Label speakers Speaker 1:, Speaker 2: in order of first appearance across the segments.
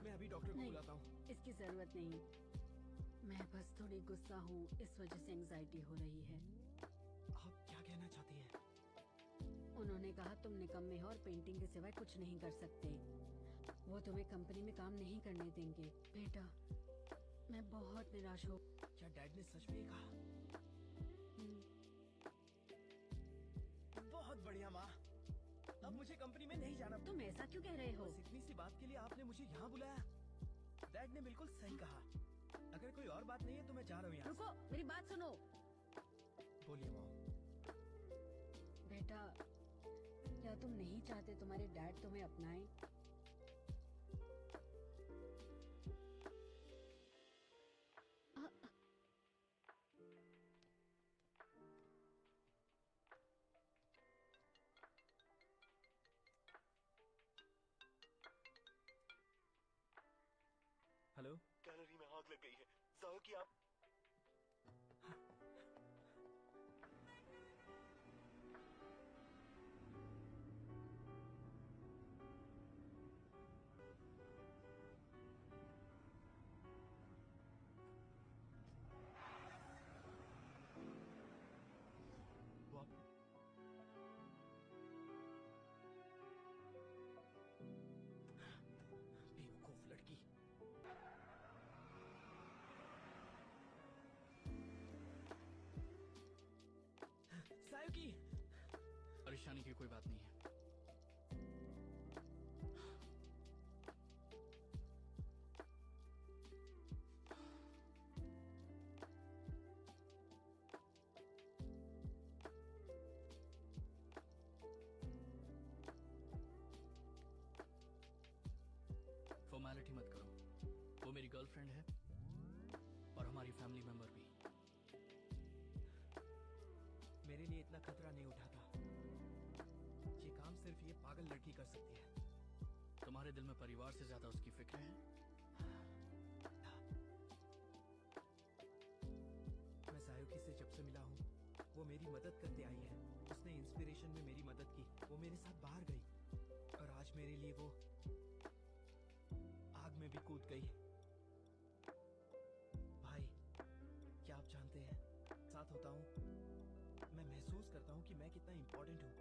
Speaker 1: मैं अभी डॉक्टर को
Speaker 2: नहीं,
Speaker 1: बुलाता हूँ।
Speaker 2: इसकी जरूरत नहीं। मैं बस थोड़ी गुस्सा हूँ, इस वजह से एंजाइटी हो रही है।
Speaker 1: आप क्या कहना चाहती हैं?
Speaker 2: उन्होंने कहा तुम निकम्मे हो और पेंटिंग के सिवाय कुछ नहीं कर सकते। वो तुम्हें कंपनी में काम नहीं करने देंगे। बेटा, मैं बहुत निराश हूँ।
Speaker 1: क्या डैड ने सच में ही कहा? बहुत बढ़िया माँ, अब मुझे कंपनी में नहीं जाना।
Speaker 2: तुम ऐसा क्यों कह रहे हो?
Speaker 1: बस इतनी सी बात के लिए आपने मुझे यहाँ बुलाया? डैड ने बिल्कुल सही कहा। अगर कोई और बात नहीं है तो मैं जा रहा हूँ यहाँ से।
Speaker 2: रुको, मेरी बात सुनो।
Speaker 1: बोलिए माँ।
Speaker 2: बेटा, क्या तुम नहीं चाहते तुम्हारे डैड तुम्हें अपनाएं?
Speaker 1: हेलो,
Speaker 3: गैलरी में आग लग गई है। जाहिर कि आप वो आप
Speaker 1: बेवकूफ लड़की। सायुकी,
Speaker 4: परेशानी की कोई बात नहीं है। फॉर्मेलिटी मत करो, वो मेरी गर्लफ्रेंड है और हमारी फैमिली मेंबर भी।
Speaker 1: मेरे लिए इतना खतरा नहीं उठाता। ये काम सिर्फ ये पागल लड़की कर सकती है।
Speaker 4: तुम्हारे दिल में परिवार से ज्यादा उसकी फिक्र है।
Speaker 1: मैं सायुकी से जब से मिला हूँ, वो मेरी मदद करते आई है। उसने इंस्पिरेशन में मेरी मदद की। वो मेरे साथ बाहर गई और आज मेरे लिए वो आग में भी कूद गई। भाई, क्या आप जानते हैं, साथ होता हूँ मैं महसूस करता हूँ कि मैं कितना इम्पोर्टेंट हूँ।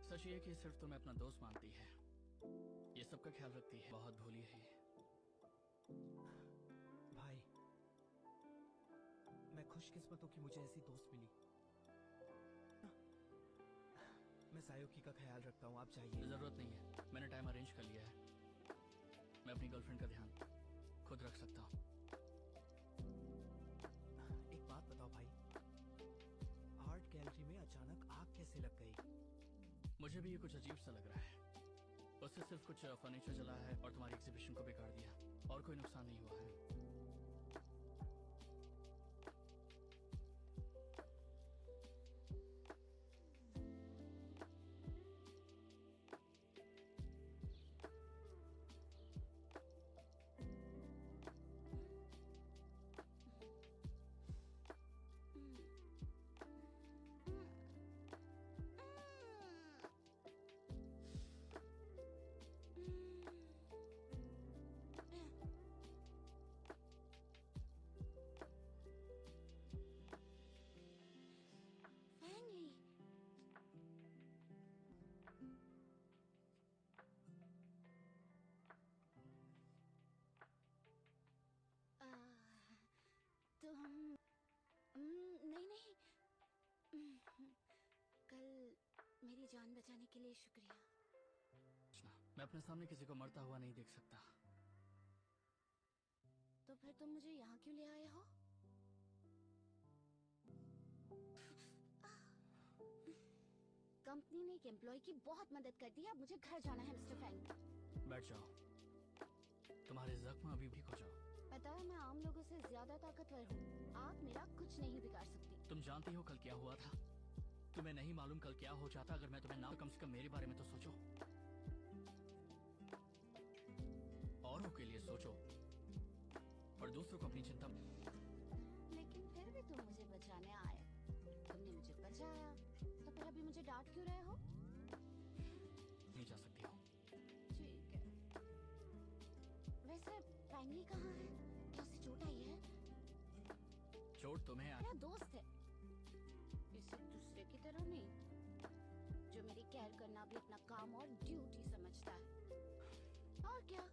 Speaker 4: सच ये कि सिर्फ तुम्हें अपना दोस्त मानती है, ये सबका ख्याल रखती है। बहुत भोली है ये।
Speaker 1: भाई, मैं खुशकिस्मत हूँ कि मुझे ऐसी दोस्त मिली। मैं सायुकी का ख्याल रखता हूँ, आप जाइए।
Speaker 4: जरूरत नहीं है, मैंने टाइम अरेंज कर लिया है। मैं अपनी गर्लफ्रेंड का ध्यान खुद रख सकता हूँ।
Speaker 1: एक बात बताओ भाई, आर्ट गैलरी में अचानक आग कैसे लग गई?
Speaker 4: मुझे भी ये कुछ अजीब सा लग रहा है। उससे सिर्फ कुछ फर्नीचर जला है और तुम्हारी एग्जीबिशन को बिगाड़ दिया, और कोई नुकसान नहीं हुआ है।
Speaker 5: तुम नहीं नहीं, कल मेरी जान बचाने के लिए शुक्रिया।
Speaker 4: मैं अपने सामने किसी को मरता हुआ नहीं देख सकता।
Speaker 5: तो फिर तुम मुझे यहाँ क्यों ले आए हो? कंपनी ने एक एम्प्लॉय की बहुत मदद कर दी है। अब मुझे घर जाना है मिस्टर फ्रैंक।
Speaker 4: बैठ जाओ, तुम्हारे जख्म अभी ठीक हो जाओ।
Speaker 5: पता है, मैं आम लोगों से ज्यादा ताकतवर हूँ। आप मेरा कुछ नहीं बिगाड़ सकती।
Speaker 4: तुम जानती हो कल क्या हुआ था? तुम्हें नहीं मालूम कल क्या हो जाता अगर मैं तुम्हें ना, कम से कम मेरे बारे में तो सोचो। औरों के लिए सोचो और दूसरों को अपनी चिंता।
Speaker 5: लेकिन फिर भी तुम मुझे बचाने आए। तुमने मुझे बचाया, तो फिर अभी मुझे डांट क्यों रहे हो?
Speaker 4: नहीं जा सकती हो।
Speaker 5: ठीक है, फैंगली कहाँ है? क्या उसे चोट आई है?
Speaker 4: चोट तुम्हें
Speaker 5: मेरा दोस्त है, इसे दूसरे की तरह नहीं, जो मेरी केयर करना भी अपना काम और ड्यूटी समझता है। और क्या,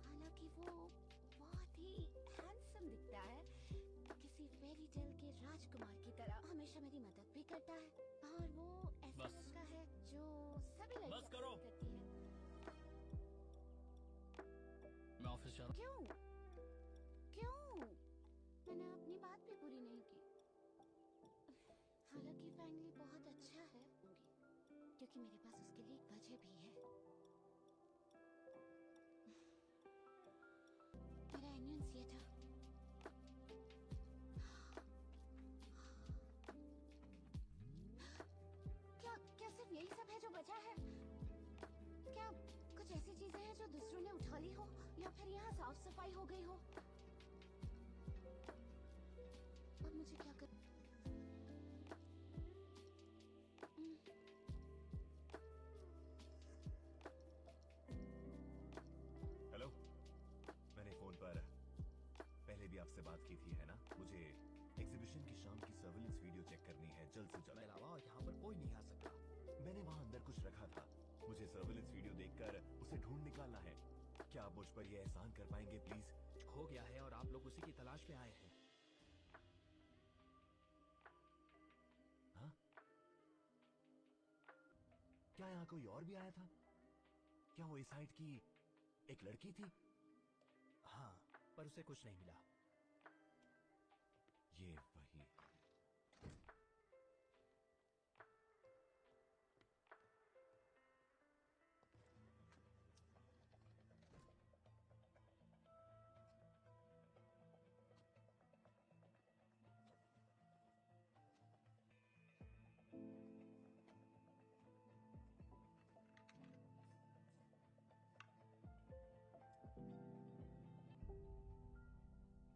Speaker 5: हालांकि वो बहुत ही हैंडसम दिखता है, किसी फेरी टेल के राजकुमार की तरह हमेशा मेरी मदद भी करता है, और वो ऐसा
Speaker 4: बस।
Speaker 5: लड़का है जो सभी लड़कियां
Speaker 4: बस करो।
Speaker 5: पसंद करती है।
Speaker 4: मैं ऑफिस जा रहा
Speaker 5: क्यों? क्यों? मैंने अपनी बात भी पूरी नहीं की। हालांकि फैंगली बहुत अच्छा है, क्योंकि मेरे पास उसके लिए एक वजह भी है। मेरा एनुअंसिएटर। क्या सिर्फ यही सब है जो बचा है? क्या कुछ ऐसी चीजें हैं जो दूसरों ने उठा ली हो, या फिर यहाँ साफ सफाई हो गई हो? अब मुझे क्या कर...
Speaker 3: हेलो, मैंने फोन पर पहले भी आपसे बात की थी, है ना? मुझे एग्जीबिशन की शाम की सर्विलेंस वीडियो चेक करनी है जल्द से
Speaker 1: के
Speaker 3: जल्द।
Speaker 1: अलावा और यहाँ पर कोई नहीं आ सकता।
Speaker 3: मैंने वहाँ अंदर कुछ रखा था, मुझे सर्विलेंस वीडियो देखकर उसे ढूंढ निकालना है। क्या आप मुझ पर यह एहसान कर पाएंगे प्लीज?
Speaker 1: खो गया है और आप लोग उसी की तलाश में आए हैं।
Speaker 3: हाँ? क्या यहाँ कोई और भी आया था? क्या वो इस साइड की एक लड़की थी?
Speaker 1: हाँ, पर उसे कुछ नहीं मिला।
Speaker 3: ये वही।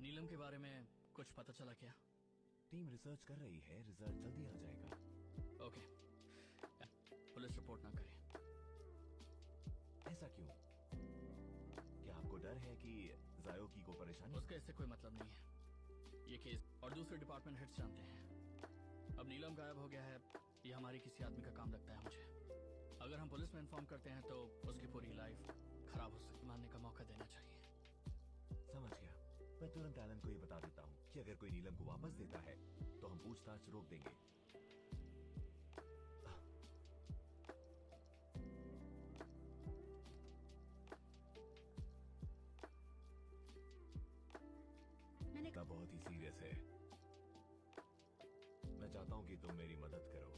Speaker 4: नीलम के बारे में कुछ पता चला क्या?
Speaker 3: टीम रिसर्च कर रही है, रिजल्ट जल्दी आ जाएगा।
Speaker 4: ओके, पुलिस रिपोर्ट ना करें।
Speaker 3: ऐसा क्यों? क्या आपको डर है कि जायोकी को परेशानी?
Speaker 4: उसका इससे कोई मतलब नहीं है। ये केस और दूसरे डिपार्टमेंट हेड्स जानते हैं। अब नीलम गायब हो गया है, ये हमारी किसी आदमी का काम लगता है मुझे। अगर हम पुलिस में इन्फॉर्म करते हैं तो उसकी पूरी लाइफ खराब हो सकती है। मानने का मौका देना चाहिए।
Speaker 3: समझ गया। मैं तुरंत एलन को ये बता देता हूँ कि अगर कोई नीलम को वापस देता है तो हम पूछताछ रोक देंगे।
Speaker 2: मैंने
Speaker 3: का बहुत ही सीरियस है। मैं चाहता हूँ कि तुम मेरी मदद करो।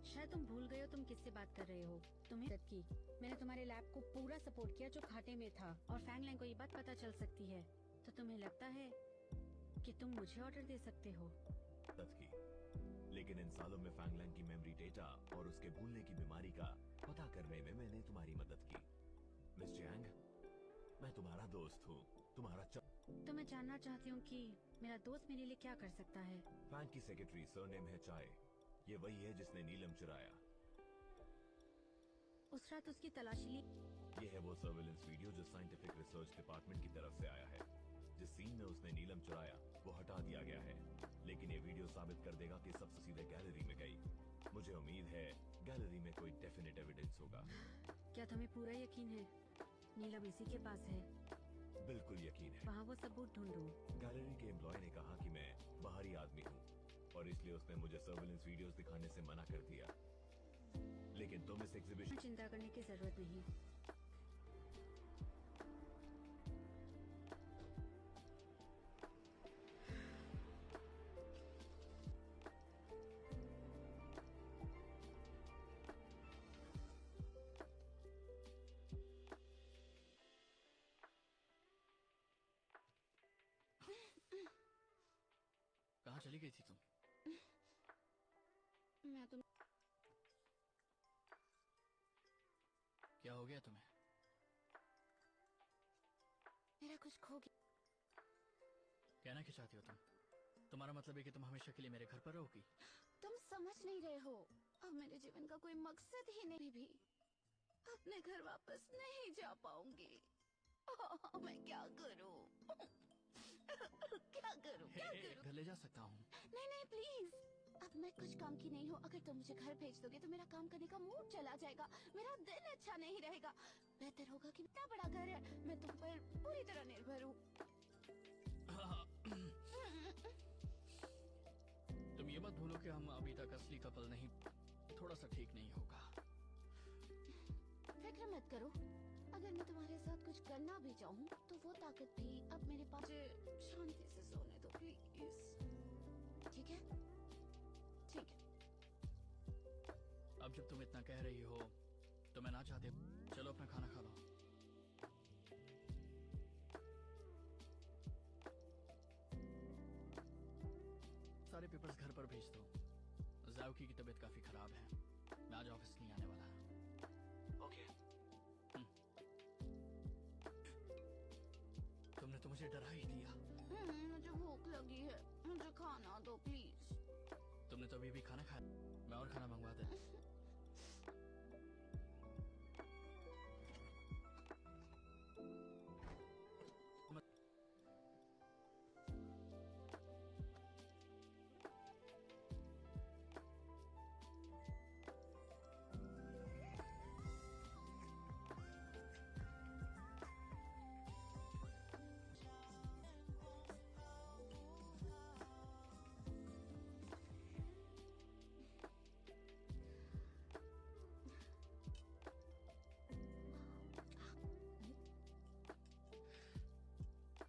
Speaker 2: शायद तुम भूल गए हो तुम किससे बात कर रहे हो। तुम्हें मदद की। मैंने तुम्हारे लैब को पूरा सपोर्ट किया जो खाते में था, और फैंगलैंग को ये बात पता चल सकती है तो तुम्हें लगता है कि तुम मुझे ऑर्डर दे सकते हो?
Speaker 3: मदद की, लेकिन इन सालों में फैंगलैंग की मेमोरी डेटा और उसके भूलने की बीमारी का पता करने में मैंने तुम्हारी मदद की। मिस जियांग, मैं तुम्हारा दोस्त हूँ, तुम्हारा
Speaker 2: तो मैं जानना चाहती हूँ कि मेरा दोस्त मेरे लिए क्या कर सकता है।
Speaker 3: फैंग की सेक्रेटरी, सरनेम है चाय। ये वही है जिसने नीलम चुराया।
Speaker 2: उस रात उसकी तलाशी ली।
Speaker 3: ये है वो सर्विलेंस वीडियो जो साइंटिफिक रिसर्च डिपार्टमेंट की तरफ से आया है। जिस सीन में उसने नीलम चुराया वो हटा दिया गया है, लेकिन ये वीडियो साबित कर देगा कि सबसे सीधे गैलरी में गई। मुझे उम्मीद है गैलरी में कोई डेफिनेट एविडेंस होगा।
Speaker 2: क्या तुम्हें पूरा यकीन है नीलम इसी के पास है?
Speaker 3: बिल्कुल यकीन है।
Speaker 2: वहाँ वो सबूत ढूंढो।
Speaker 3: गैलरी के एम्प्लॉय ने कहा कि मैं बाहरी आदमी हूँ और इसलिए उसने मुझे सर्विलेंस वीडियोस दिखाने से मना कर दिया। लेकिन तुम इस एग्जीबिशन
Speaker 2: चिंता करने की जरूरत नहीं।
Speaker 4: कहाँ चली गई थी तुम?
Speaker 5: मैं तुम
Speaker 4: क्या हो गया तुम्हें?
Speaker 5: मेरा कुछ खो गया।
Speaker 4: कहना क्या चाहती हो तुम? तुम्हारा मतलब है कि तुम हमेशा के लिए मेरे घर पर रहोगी?
Speaker 5: तुम समझ नहीं रहे हो, अब मेरे जीवन का कोई मकसद ही नहीं भी। अपने घर वापस नहीं जा पाऊंगी। मैं क्या करूं? क्या करूं? क्या करूं?
Speaker 4: घर ले जा सकता हूँ।
Speaker 5: नहीं नहीं प्लीज, अब मैं कुछ काम की नहीं हूँ। अगर तुम मुझे घर भेज दोगे तो मेरा काम करने का मूड चला जाएगा, मेरा दिन अच्छा नहीं रहेगा। बेहतर होगा कि इतना बड़ा घर है, मैं तुम पर पूरी तरह निर्भर हूँ।
Speaker 4: तुम ये मत भूलो कि हम अभी तक असली कपल नहीं, थोड़ा सा ठीक नहीं होगा।
Speaker 5: फिक्र मत करो, अगर मैं तुम्हारे साथ कुछ करना भी चाहूँ तो वो ताकत भी अब मेरे पास। शांति से सोने दो प्लीज, ठीक है? ठीक है।
Speaker 4: अब जब तुम इतना कह रही हो तो मैं ना चाहते, चलो अपना खाना खा लो। सारे पेपर्स घर पर भेज दो। जाओकी की तबीयत काफी खराब है, मैं आज ऑफिस नहीं आने वाला। ओके। तुमने तो मुझे डरा ही दिया।
Speaker 5: मुझे भूख लगी है, मुझे खाना दो प्लीज।
Speaker 4: तुमने तो अभी भी खाना खाया, मैं और खाना मंगवा दे।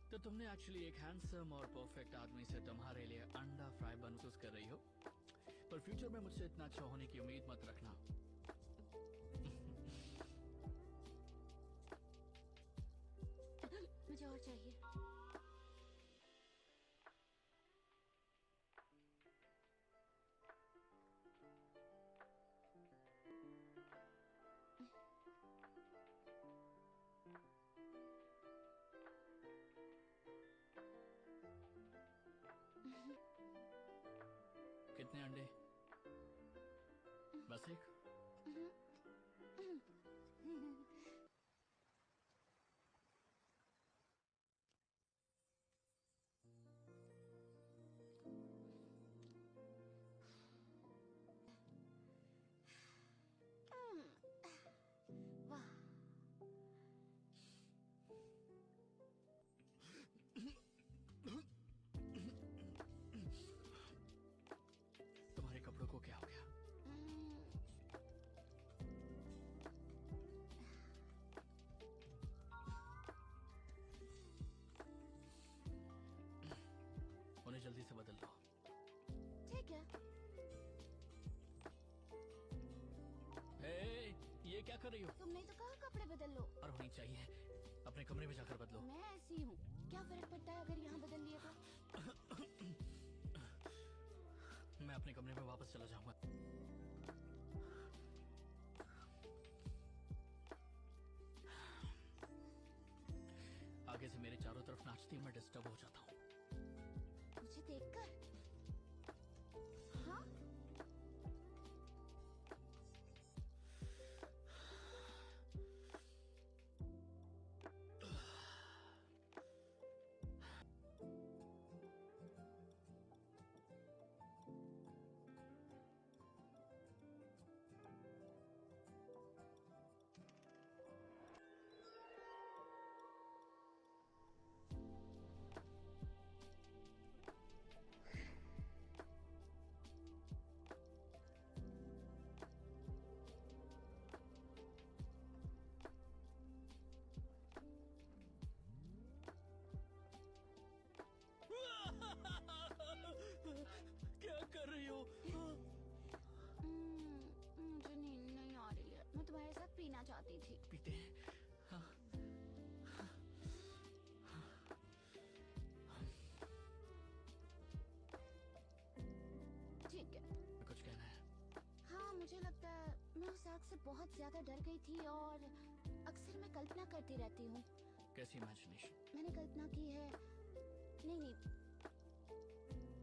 Speaker 4: तो तुमने एक्चुअली एक हैंडसम और परफेक्ट आदमी से तुम्हारे लिए अंडा फ्राई महसूस कर रही हो, पर फ्यूचर में मुझसे इतना अच्छा होने की उम्मीद मत रखना।
Speaker 5: मुझे और चाहिए।
Speaker 4: कितने अंडे? बस एक?
Speaker 5: वाह,
Speaker 4: तुम्हारे कपड़ों को क्या हो गया? उन्हें जल्दी से बदल दो।
Speaker 5: ठीक है।
Speaker 4: हे, ये क्या कर रही हो?
Speaker 5: तुमने तो कहा कपड़े बदल लो।
Speaker 4: और होनी चाहिए, अपने कमरे में जाकर बदलो।
Speaker 5: मैं ऐसी हूँ, क्या फर्क पड़ता है अगर यहाँ बदल लिया तो?
Speaker 4: मैं अपने कमरे में वापस चला जाऊंगा। आगे से मेरे चारों तरफ नाचती मैं डिस्टर्ब हो जाता हूँ।
Speaker 5: मुझे देखकर? हाँ?
Speaker 4: क्या कर रही हो?
Speaker 5: मुझे नींद नहीं आ रही है, मैं तुम्हारे साथ पीना चाहती थी।
Speaker 4: पीते हैं? हाँ।
Speaker 5: ठीक है।
Speaker 4: कुछ कहना है?
Speaker 5: हाँ, मुझे लगता है मैं उस आग से बहुत ज्यादा डर गई थी और अक्सर मैं कल्पना करती रहती हूँ।
Speaker 4: कैसी इमेजिनेशन?
Speaker 5: मैंने कल्पना की है, नहीं,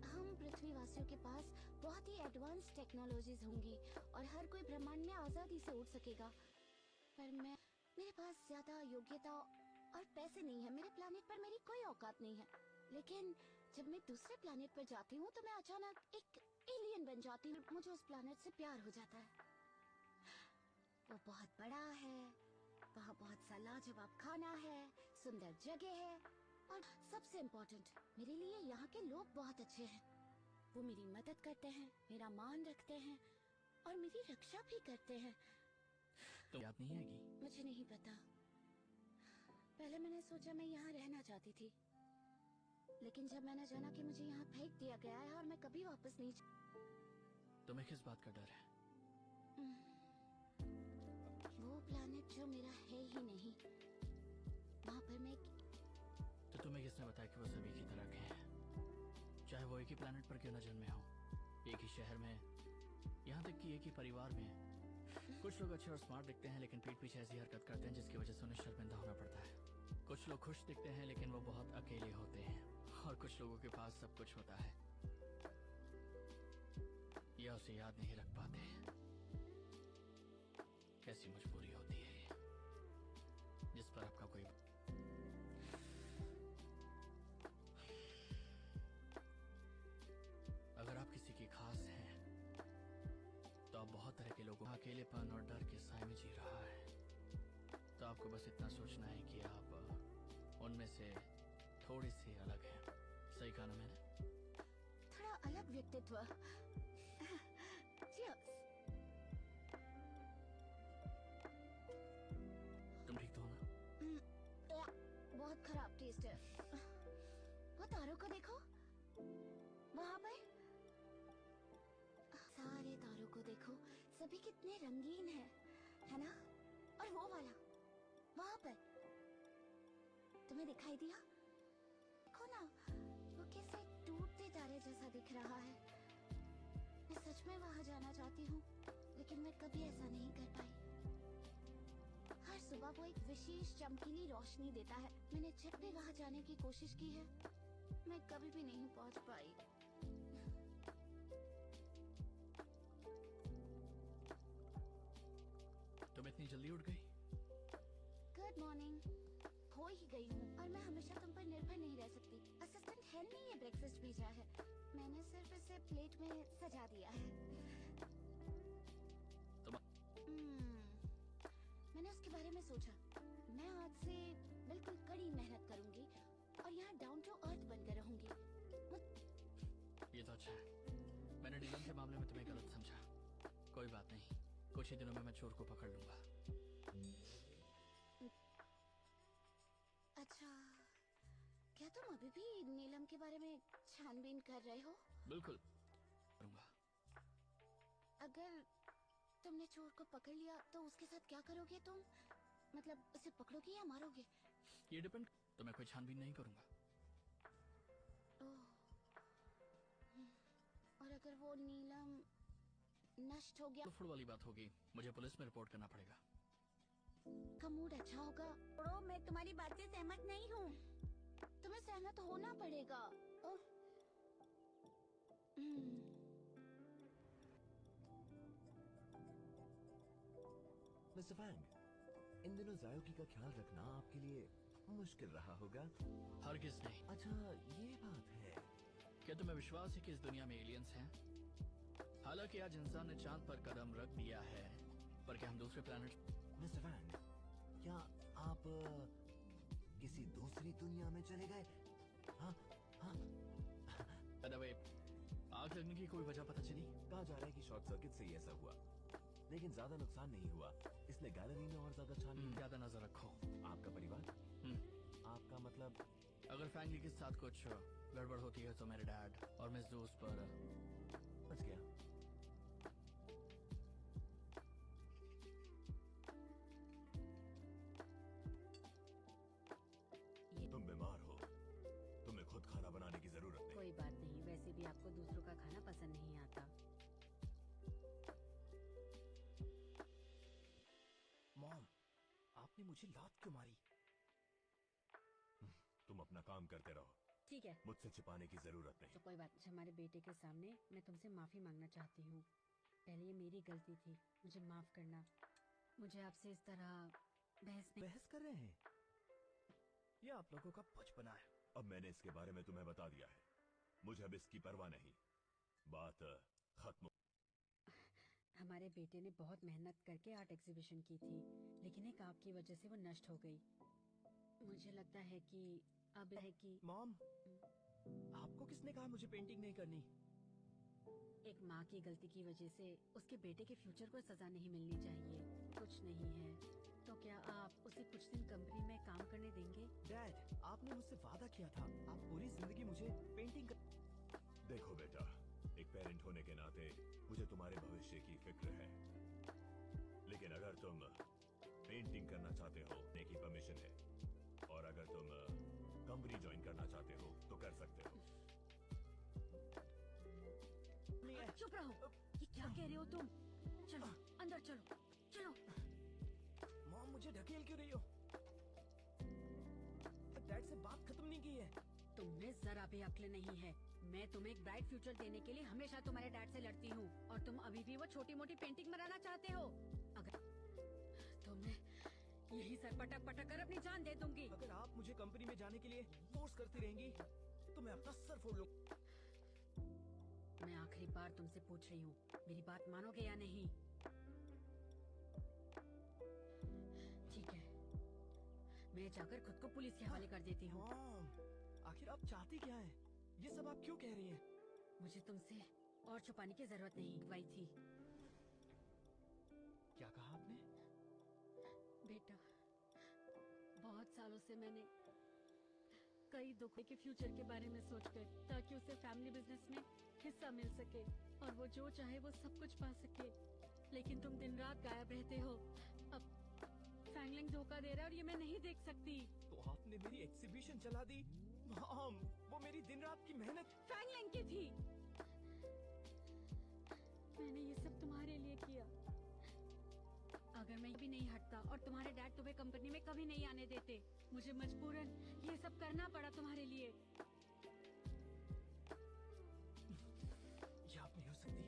Speaker 5: हम पृथ्वीवासियों के पास बहुत ही एडवांस टेक्नोलॉजीज होंगी और हर कोई ब्रह्मांड में आजादी से उड़ सकेगा। पर मेरे पास ज्यादा योग्यता और पैसे नहीं है। मेरे प्लानिट पर मेरी कोई औकात नहीं है। लेकिन जब मैं दूसरे प्लानिट पर जाती हूँ तो मैं अचानक एक एलियन बन जाती हूँ। मुझे उस प्लानिट से प्यार हो जाता है। वो बहुत बड़ा है, वहाँ बहुत सा लाजवाब खाना है, सुंदर जगह है और सबसे इम्पोर्टेंट, मेरे लिए यहाँ के लोग बहुत अच्छे हैं। वो मेरी मदद करते हैं, मेरा मान रखते हैं और मेरी रक्षा भी करते हैं।
Speaker 4: तो याद नहीं आएगी?
Speaker 5: मुझे नहीं पता। पहले मैंने सोचा मैं यहाँ रहना चाहती थी, लेकिन जब मैंने जाना कि मुझे यहाँ फेंक दिया गया है और मैं कभी वापस नहीं
Speaker 4: तुम्हें किस बात का डर है?
Speaker 5: वो प्लैनेट जो मेरा है ही नहीं, वहाँ पर मैं
Speaker 4: तो तुम्हें किसने बताया कि वो सभी की तरह के हैं? चाहे वो एक ही प्लेनेट पर क्यों न जन्मे हो, एक ही शहर में, यहाँ तक कि एक ही परिवार में। कुछ लोग अच्छे और स्मार्ट दिखते हैं लेकिन पीठ पीछे ऐसी हरकत करते हैं जिसकी वजह से उन्हें शर्मिंदा होना पड़ता है। कुछ लोग खुश दिखते हैं लेकिन वो बहुत अकेले होते हैं। और कुछ लोगों के पास सब कुछ होता है या उसे याद नहीं रख पाते। कैसी मजबूरी होती है ये, जिस पर आपका कोई अगर आप किसी की खास हैं तो आप बहुत तरह के लोगों अकेलेपन और डर के साए में जी रहा है। तो आपको बस इतना सोचना है कि आप उनमें से थोड़ी सी अलग हैं। सही कहा ना मैंने?
Speaker 5: थोड़ा अलग व्यक्तित्व। Cheers।
Speaker 4: तुम ठीक तो हो ना?
Speaker 5: बहुत खराब टेस्ट है। वो तारों को देखो, वहाँ पर सारे तारों को देखो, सभी कितने रंगीन है ना? और वो वाला वहाँ पर तुम्हें दिखाई दिया? देखो ना, वो कैसे टूटते तारे जैसा दिख रहा है। मैं सच में वहाँ जाना चाहती हूँ, लेकिन मैं कभी ऐसा नहीं कर पाई। हर सुबह वो एक विशेष चमकीली रोशनी देता है। मैंने जब भी वहाँ जाने की कोशिश की है, मैं कभी भी नहीं पहुँच पाई।
Speaker 4: तुम इतनी जल्दी उठ गई?
Speaker 5: Good morning. हो ही गई हूँ और मैं हमेशा तुम पर निर्भर नहीं रह सकती। असिस्टेंट हेल ने ये ब्रेकफास्ट भेजा है, मैंने सिर्फ इसे प्लेट में सजा दिया है। मैंने उसके बारे में सोचा, मैं आज से बिल्कुल कड़ी मेहनत करूंगी और यहाँ डाउन टू अर्थ बनकर रहूंगी।
Speaker 4: ये तो अच्छा है। मैंने नीलम के मामले में तुम्हें गलत समझा। कोई बात नहीं, कुछ ही दिनों में मैं चोर को पकड़ लूंगा।
Speaker 5: अच्छा, क्या तुम अभी भी नीलम के बारे में छानबीन कर रहे हो?
Speaker 4: बिल्कुल करूंगा।
Speaker 5: अगर तुमने चोर को पकड़ लिया तो उसके साथ क्या करोगे तुम? मतलब उसे पकड़ोगे या मारोगे?
Speaker 4: ये डिपेंड। तो मैं कोई छानबीन नहीं करूंगा।
Speaker 5: ओह, और अगर वो नीलम नष्ट हो गया
Speaker 4: तो फुट वाली बात होगी, मुझे पुलिस में रिपोर्ट करना पड़ेगा।
Speaker 5: का मूड अच्छा होगा। छोड़ो, मैं तुम्हारी बात से सहमत नहीं हूँ। तुम्हें सहमत होना पड़ेगा। ओह,
Speaker 3: मिस्टर फैंग, इन दिनों जायोकी का ख्याल रखना आपके लिए मुश्किल रहा होगा।
Speaker 4: हरगिज़ नहीं।
Speaker 3: अच्छा, ये बात है।
Speaker 4: क्या तुम्हें विश्वास है कि इस दुनिया में एलियंस हैं? हालांकि आज इंसान ने चांद पर कदम रख दिया है, पर क्या हम दूसरे प्लैनेट?
Speaker 3: मिस्टर फैंग, क्या आप किसी दूसरी दुनिया में चले गए? हाँ हाँ।
Speaker 4: अरे आग लगने की कोई वजह पता चली?
Speaker 3: कहा जा रहा है कि शॉर्ट सर्किट से ही ऐसा हुआ, लेकिन ज्यादा नुकसान नहीं हुआ, इसलिए गैलरी में और ज्यादा छानबीन।
Speaker 4: ज्यादा नजर रखो।
Speaker 3: आपका परिवार? आपका मतलब?
Speaker 4: अगर फैमिली के साथ कुछ गड़बड़ होती है तो मेरे डैड और मिस जूस पर।
Speaker 3: बच गया। तुम बीमार हो, तुम्हें खुद खाना बनाने की जरूरत नहीं।
Speaker 2: कोई बात नहीं, वैसे भी आपको दूसरों का खाना पसंद नहीं आता।
Speaker 1: मॉम, आपने मुझे लात क्यों मारी?
Speaker 3: तुम अपना काम करते रहो,
Speaker 2: ठीक है,
Speaker 3: मुझसे छिपाने की जरूरत
Speaker 2: तो
Speaker 3: नहीं।
Speaker 2: कोई बात नहीं। हमारे बेटे के सामने मैं तुमसे माफी मांगना चाहती हूँ। पहले ये मेरी गलती थी, मुझे माफ करना। मुझे आपसे इस तरह बहस नहीं।
Speaker 1: बहस कर रहे हैं? ये आप लोगों का बचपना है।
Speaker 3: अब मैंने इसके बारे में तुम्हें बता दिया है, मुझे अब इसकी परवाह नहीं। बात खत्म।
Speaker 2: हमारे बेटे ने बहुत मेहनत करके आर्ट एग्जीबिशन की थी, लेकिन एक आपकी वजह से वो नष्ट हो गई। मुझे लगता है कि अब है कि
Speaker 1: मॉम, आपको किसने कहा मुझे पेंटिंग नहीं करनी?
Speaker 2: एक माँ की गलती की वजह से उसके बेटे के फ्यूचर को सजा नहीं मिलनी चाहिए। कुछ नहीं है तो क्या आप उसे कुछ दिन कंपनी में काम करने देंगे?
Speaker 1: डैड, आपने मुझसे वादा किया था आप पूरी जिंदगी मुझे पेंटिंग कर...
Speaker 3: देखो बेटा, एक पेरेंट होने के नाते मुझे तुम्हारे भविष्य की फिक्र है, लेकिन अगर तुम पेंटिंग करना चाहते हो की परमिशन है, और अगर तुम कंपनी ज्वाइन करना चाहते हो तो कर सकते हो।
Speaker 1: नहीं है।
Speaker 2: चुप रहो, ये क्या कह रहे हो तुम? चलो अंदर चलो, चलो।
Speaker 1: मॉम, मुझे ढकेल क्यों रही हो? डैड से बात खत्म नहीं की है।
Speaker 2: तुम्हें जरा भी अक्ल नहीं है। मैं तुम्हें एक ब्राइट फ्यूचर देने के लिए हमेशा तुम्हारे डैड से लड़ती हूँ, और तुम अभी भी वो छोटी मोटी पेंटिंग बनाना चाहते हो। अगर तुम्हें यही सर पटक पटक कर अपनी जान दे दूंगी।
Speaker 1: अगर आप मुझे कंपनी में जाने के लिए फोर्स करती रहेंगी तो मैं अपना सर फोड़ लूं।
Speaker 2: मैं आखिरी बार तुमसे पूछ रही हूँ, मेरी बात मानोगे या नहीं? ठीक है, मैं जाकर खुद को पुलिस के हवाले कर देती हूँ।
Speaker 1: मॉम, आखिर आप चाहती क्या हैं? ये सब आप क्यों कह रही हैं?
Speaker 2: मुझे तुमसे और छुपाने की जरूरत नहीं वही थी।
Speaker 1: क्या कहा आपने?
Speaker 2: बेटा, बहुत सालों से मैंने कई दुख के फ्यूचर के बारे में सोचकर, ताकि उसे फैमिली बिजनेस में हिस्सा मिल सके और वो जो चाहे वो सब कुछ पा सके, लेकिन तुम दिन रात गायब रहते हो। अब फैंगलिंग धोखा दे रहा है और ये मैं नहीं देख सकती।
Speaker 1: तो आपने मेरी एग्जीबिशन चला दी। मॉम, वो मेरी दिन रात की मेहनत।
Speaker 2: फैंगलिंग की थी। मैंने ये सब तुम्हारे लिए किया। अगर मैं भी नहीं हटता और तुम्हारे डैड तुम्हें कंपनी में कभी नहीं आने देते, मुझे मजबूरन ये सब करना पड़ा तुम्हारे लिए।
Speaker 1: ये आप नहीं हो सकती।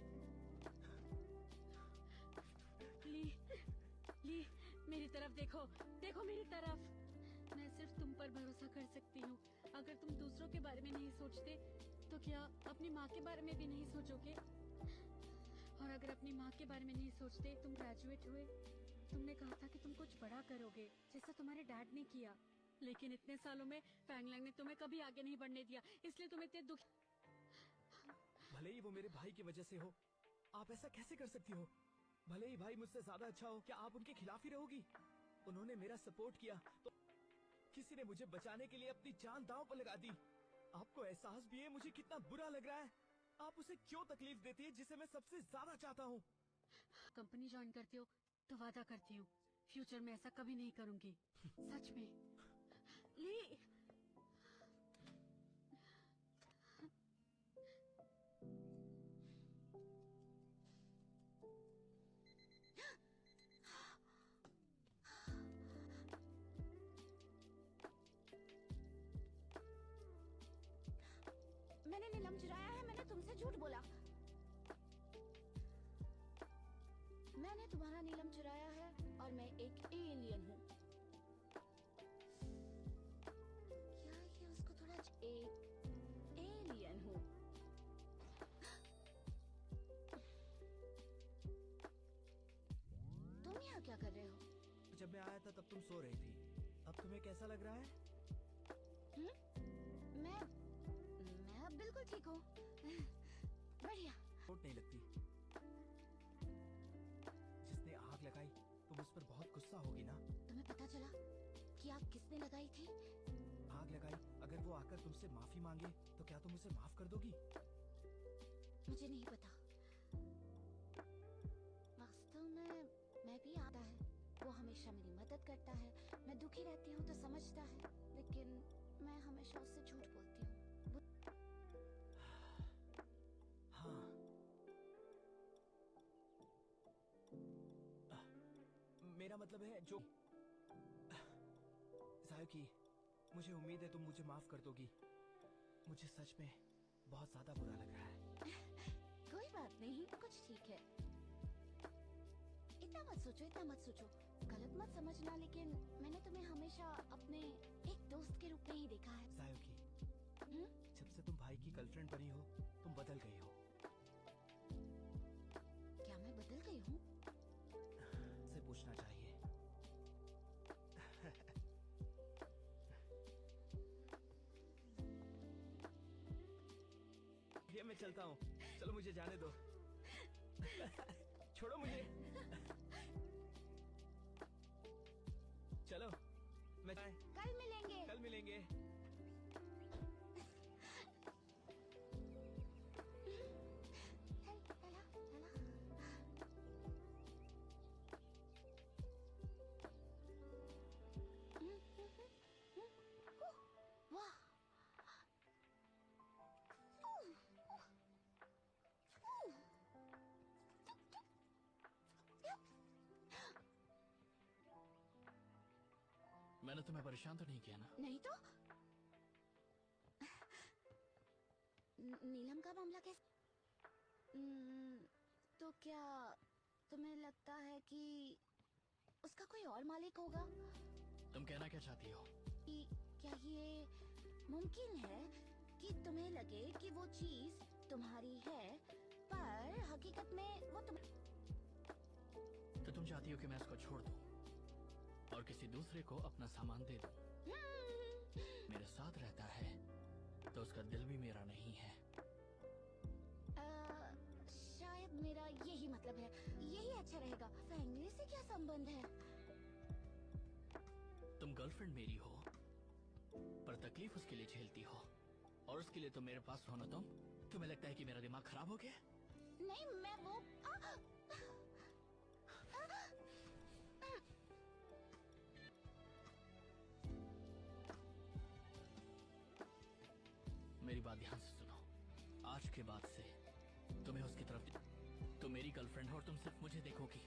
Speaker 2: ली, मेरी तरफ देखो, देखो मेरी तरफ। मैं सिर्फ तुम पर भरोसा कर सकती हूँ। अगर तुम दूसरों के बारे में नहीं सोचते, तो क्या अपनी माँ के बारे में भी नहीं सोचोगे? और अगर अपनी माँ के बारे में नहीं सोचते, तुम ग्रेजुएट हुए, तुमने कहा था कि तुम कुछ बड़ा करोगे, जैसा तुम्हारे डैड ने किया, लेकिन इतने सालों में फैंगलैंग ने तुम्हें कभी आगे नहीं बढ़ने दिया, इसलिए तुम इतने दुखी।
Speaker 1: भले ही वो मेरे भाई की वजह से हो, आप ऐसा कैसे कर सकती हो? भले ही भाई मुझसे ज्यादा अच्छा हो, क्या आप उनके खिलाफ ही रहोगी? उन्होंने मेरा सपोर्ट किया तो किसी ने मुझे बचाने के लिए अपनी जान दांव पर लगा दी। आपको एहसास भी है मुझे कितना बुरा लग रहा है? आप उसे क्यों तकलीफ देती है जिसे मैं सबसे ज्यादा चाहता हूँ?
Speaker 2: कंपनी ज्वाइन करते हो तो वादा करती हूँ, फ्यूचर में ऐसा कभी नहीं करूंगी। सच में। ली,
Speaker 5: मैंने नीलम चुराया है, मैंने तुमसे झूठ बोला। मैंने तुम्हारा नीलम चुराया है और मैं एक एलियन हूँ। क्या ये उसको थोड़ा एक एलियन हूँ। तुम यहाँ क्या कर रहे हो?
Speaker 1: जब मैं आया था तब तुम सो रही थी। अब तुम्हें कैसा लग रहा है?
Speaker 5: मैं अब बिल्कुल ठीक हूँ। बढ़िया।
Speaker 1: चोट नहीं लगती। जिसने आग लगाई तुम उस पर बहुत गुस्सा होगी ना?
Speaker 5: तुम्हें पता चला कि आग किसने लगाई थी?
Speaker 1: आग लगाई, अगर वो आकर तुमसे माफी मांगे तो क्या तुम उसे माफ कर दोगी?
Speaker 5: मुझे नहीं पता। वास्तव में मैं भी आता है, वो हमेशा मेरी मदद करता है। मैं दुखी रहती हूँ तो समझता है, लेकिन मैं हमेशा उससे झूठ बोलती हूँ।
Speaker 1: हाँ, मेरा मतलब है जो सायुकी, मुझे उम्मीद है तुम मुझे माफ कर दोगी। मुझे सच में बहुत ज्यादा बुरा लग रहा है।
Speaker 5: कोई बात नहीं, कुछ ठीक है। इतना मत सोचो, इतना मत सोचो। गलत मत समझना, लेकिन मैंने तुम्हें हमेशा अपने एक दोस्त के रूप में ही देखा है।
Speaker 1: सायुकी,
Speaker 5: हम्म?
Speaker 1: जब से तुम भाई की गर्लफ्रेंड बनी हो, तुम बदल गई हो।
Speaker 5: क्या मैं बदल गई हूँ?
Speaker 1: से पूछना चाहिए। ये मैं चलता हूँ, चलो मुझे जाने दो। छोड़ो मुझे। चलो मैं
Speaker 5: कल मिलेंगे।
Speaker 1: कल मिलेंगे।
Speaker 5: चल, चला, चला। वाह।
Speaker 4: मैंने तुम्हें परेशान तो नहीं किया ना?
Speaker 5: नहीं तो नीलम का मामला कैसे? तो क्या तुम्हें लगता है कि उसका कोई और मालिक होगा?
Speaker 4: तुम कहना क्या चाहती हो?
Speaker 5: कि क्या ये मुमकिन है कि तुम्हें लगे कि वो चीज तुम्हारी है, पर हकीकत में वो
Speaker 4: तो तुम चाहती हो कि मैं इसको छोड़ दूं और किसी दूसरे को अपना सामान दे दूं? मेरे साथ रहता है तो उसका दिल भी मेरा नहीं है।
Speaker 5: शायद मेरा यही मतलब है, यही अच्छा रहेगा। फैमिली से क्या संबंध है?
Speaker 4: तुम गर्लफ्रेंड मेरी हो, पर तकलीफ उसके लिए झेलती हो, और उसके लिए तो मेरे पास हो ना तुम। तुम्हें लगता है कि मेरा दिमाग खराब हो गया?
Speaker 5: नहीं, मैं वो
Speaker 4: मेरी बात ध्यान से सुनो। आज के बाद से तुम्हें उसकी तरफ, तुम मेरी गर्लफ्रेंड हो और तुम सिर्फ मुझे देखोगी।